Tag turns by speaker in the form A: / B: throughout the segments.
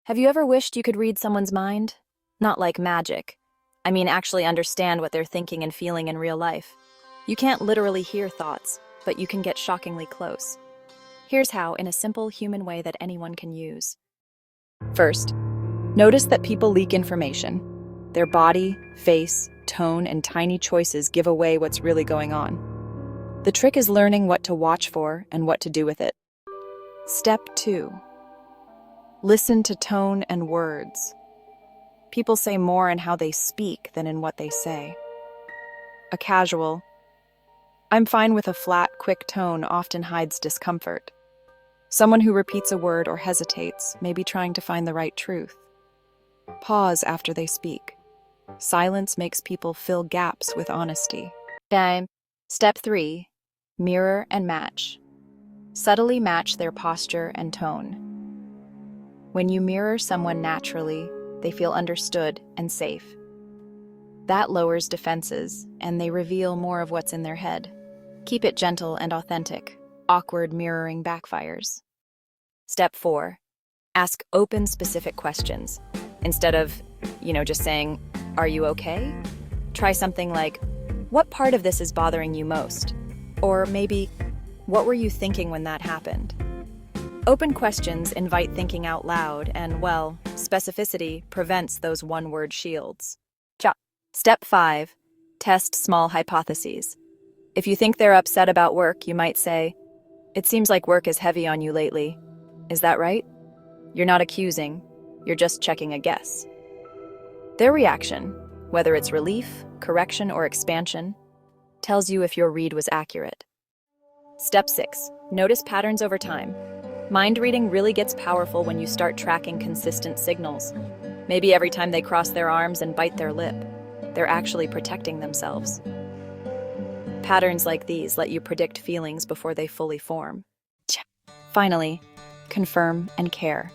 A: Have you ever wished you could read someone's mind? Not like magic. I mean, actually understand what they're thinking and feeling in real life. You can't literally hear thoughts, but you can get shockingly close. Here's how, in a simple human way that anyone can use. First, notice that people leak information. Their body, face, tone, and tiny choices give away what's really going on. The trick is learning what to watch for and what to do with it. Step 2. Listen to tone and words. People say more in how they speak than in what they say. A casual, "I'm fine with a flat, quick tone" often hides discomfort. Someone who repeats a word or hesitates may be trying to find the right truth. Pause after they speak. Silence makes people fill gaps with honesty. Okay. Step 3. Mirror and match. Subtly match their posture and tone. When you mirror someone naturally, they feel understood and safe. That lowers defenses, and they reveal more of what's in their head. Keep it gentle and authentic. Awkward mirroring backfires. Step 4. Ask open, specific questions. Instead of, just saying, "Are you okay?" Try something like, "What part of this is bothering you most?" Or maybe, "What were you thinking when that happened?" Open questions invite thinking out loud, and, specificity prevents those one-word shields. Step 5. Test small hypotheses. If you think they're upset about work, you might say, "It seems like work is heavy on you lately. Is that right?" You're not accusing, you're just checking a guess. Their reaction, whether it's relief, correction, or expansion, tells you if your read was accurate. Step 6. Notice patterns over time. Mind reading really gets powerful when you start tracking consistent signals. Maybe every time they cross their arms and bite their lip, they're actually protecting themselves. Patterns like these let you predict feelings before they fully form. Finally, confirm and care.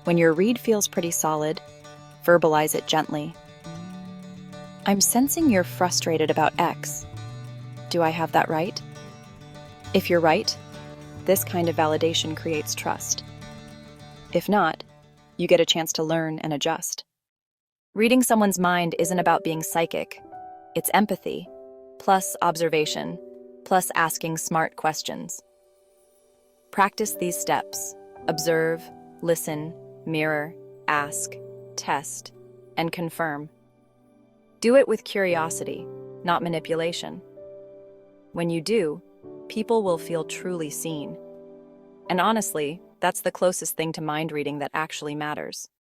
A: When your read feels pretty solid, verbalize it gently. "I'm sensing you're frustrated about X. Do I have that right?" If you're right, this kind of validation creates trust. If not, you get a chance to learn and adjust. Reading someone's mind isn't about being psychic. It's empathy, plus observation, plus asking smart questions. Practice these steps. Observe, listen, mirror, ask, test, and confirm. Do it with curiosity, not manipulation. When you do, people will feel truly seen. And honestly, that's the closest thing to mind reading that actually matters.